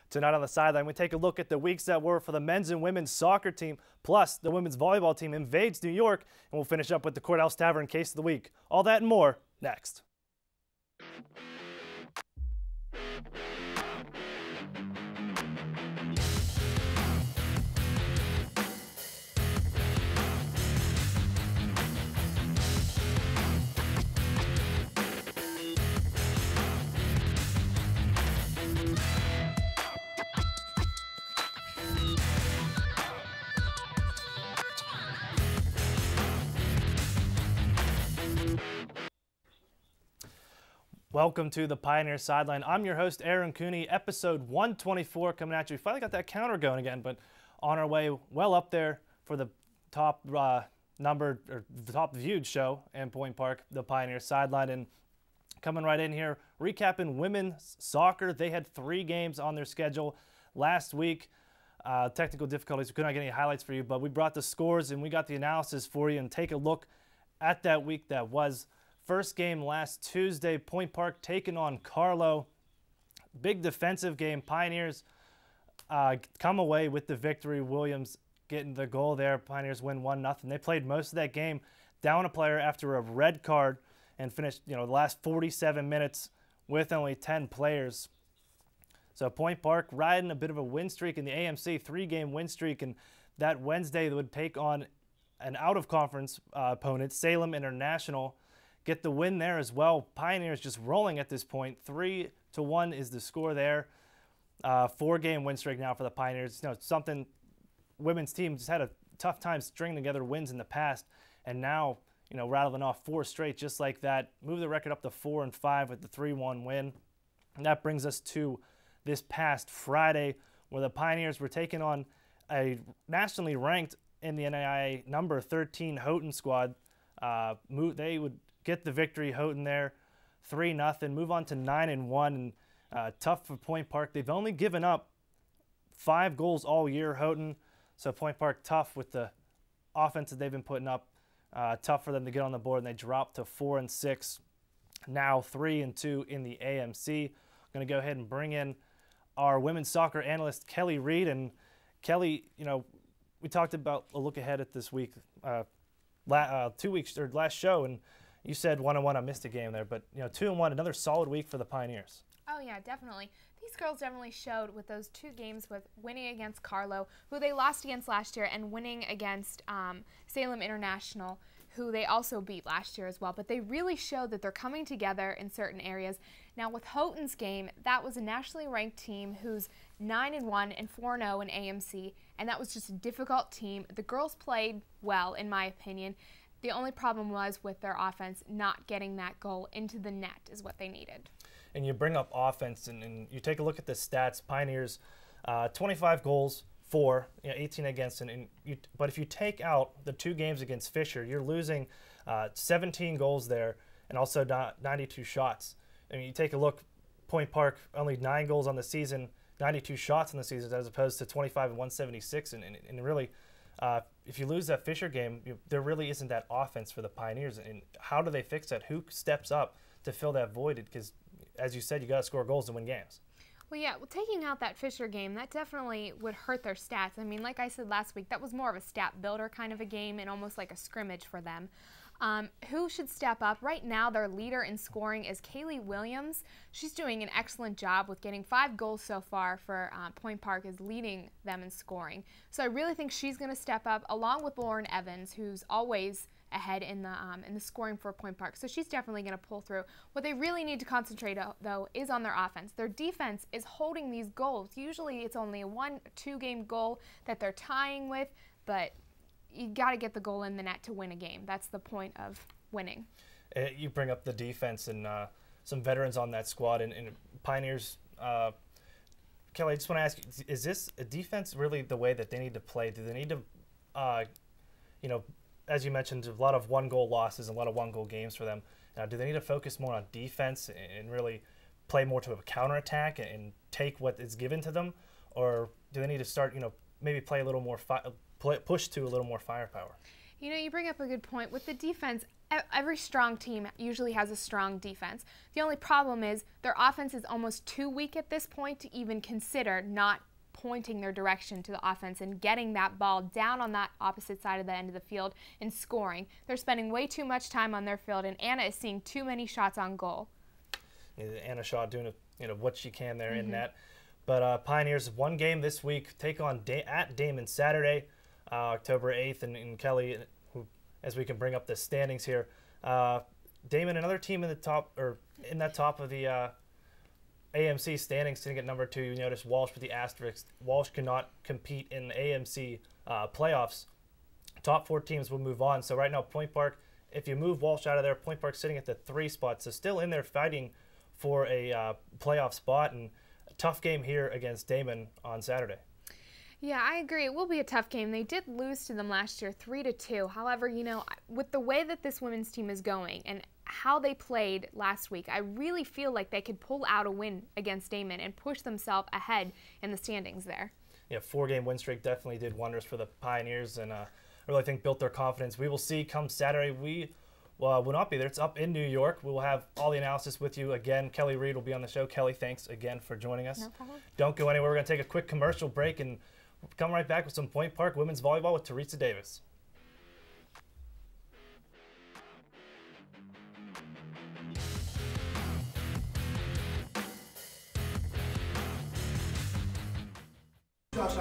Tonight on the sideline, we take a look at the weeks that were for the men's and women's soccer team, plus the women's volleyball team invades New York, and we'll finish up with the Courthouse Tavern Case of the Week. All that and more next. Welcome to the Pioneer Sideline. I'm your host, Aaron Cooney, episode 124 coming at you. We finally got that counter going again, but on our way well up there for the top numbered or the top viewed show in Point Park, the Pioneer Sideline. And coming right in here, recapping women's soccer. They had 3 games on their schedule last week. Technical difficulties, we could not get any highlights for you, but we brought the scores and we got the analysis for you and take a look at that week that was. First game last Tuesday, Point Park taking on Carlo. Big defensive game. Pioneers come away with the victory. Williams getting the goal there. Pioneers win 1-0. They played most of that game down a player after a red card and finished, the last 47 minutes with only 10 players. So Point Park riding a bit of a win streak in the AMC, 3-game win streak, and that Wednesday they would take on an out-of-conference opponent, Salem International. Get the win there as well. Pioneers just rolling at this point. 3-1 is the score there. 4-game win streak now for the Pioneers. Something women's team just had a tough time stringing together wins in the past, and now rattling off 4 straight just like that. Move the record up to 4-5 with the 3-1 win. And that brings us to this past Friday, where the Pioneers were taking on a nationally ranked in the NAIA number 13 Houghton squad. They would get the victory, Houghton there, 3-0, move on to 9-1, and tough for Point Park. They've only given up 5 goals all year, Houghton, so Point Park tough with the offense that they've been putting up. Tough for them to get on the board, and they drop to 4-6, now 3-2 in the AMC. I'm going to go ahead and bring in our women's soccer analyst, Kelly Reed. And Kelly, we talked about a look ahead at this week, 2 weeks, or last show, and you said 1-1. I missed a game there, but 2-1, another solid week for the Pioneers. Oh yeah, definitely. These girls definitely showed with those 2 games, with winning against Carlo, who they lost against last year, and winning against Salem International, who they also beat last year as well. But they really showed that they're coming together in certain areas. Now with Houghton's game, that was a nationally ranked team who's 9-1 and 4-0 in AMC, and that was just a difficult team. The girls played well, in my opinion. The only problem was with their offense not getting that goal into the net is what they needed. And you bring up offense, and you take a look at the stats. Pioneers, 25 goals for, 18 against. But if you take out the 2 games against Fisher, you're losing 17 goals there and also 92 shots. You take a look, Point Park, only 9 goals on the season, 92 shots on the season, as opposed to 25 and 176. And really, if you lose that Fisher game, there really isn't that offense for the Pioneers. And how do they fix that? Who steps up to fill that void? Because, as you said, you got to score goals to win games. Well, yeah, taking out that Fisher game, that definitely would hurt their stats. I mean, like I said last week, that was more of a stat builder kind of a game and almost like a scrimmage for them. Who should step up? Right now, their leader in scoring is Kaylee Williams. She's doing an excellent job with getting 5 goals so far for Point Park, is leading them in scoring. So I really think she's going to step up, along with Lauren Evans, who's always ahead in the scoring for Point Park. So she's definitely going to pull through. What they really need to concentrate on, though, is on their offense. Their defense is holding these goals. Usually it's only a 1-2 game goal that they're tying with, but you got to get the goal in the net to win a game. That's the point of winning. You bring up the defense and some veterans on that squad, and Pioneers. Kelly, I just want to ask you, is this a defense really the way that they need to play? Do they need to, as you mentioned, a lot of 1-goal losses and a lot of 1-goal games for them. Do they need to focus more on defense and really play more to a counterattack and take what is given to them? Or do they need to start, maybe play a little more, push to a little more firepower? You bring up a good point. With the defense, Every strong team usually has a strong defense. The only problem is their offense is almost too weak at this point to even consider not pointing their direction to the offense and getting that ball down on that opposite side of the end of the field and scoring. They're spending way too much time on their field, and Anna is seeing too many shots on goal. Yeah, Anna Shaw doing what she can there in net. But Pioneers, one game this week, take on at Damon Saturday, October 8th, and Kelly, as we can bring up the standings here. Damon, another team in the top, or in that top of the AMC standings, sitting at number 2. You notice Walsh with the asterisk. Walsh cannot compete in the AMC playoffs. Top 4 teams will move on. So right now, Point Park, if you move Walsh out of there, Point Park sitting at the 3 spot. So still in there fighting for a playoff spot, and a tough game here against Damon on Saturday. Yeah, I agree. It will be a tough game. They did lose to them last year 3-2. However, with the way that this women's team is going and how they played last week, I really feel like they could pull out a win against Damon and push themselves ahead in the standings there. Yeah, 4-game win streak definitely did wonders for the Pioneers, and I really think built their confidence. We will see come Saturday. We will not be there. It's up in New York. We will have all the analysis with you again. Kelly Reed will be on the show. Kelly, thanks again for joining us. No problem. Don't go anywhere. We're going to take a quick commercial break, and we'll come right back with some Point Park women's volleyball with Teresa Davis. Josh,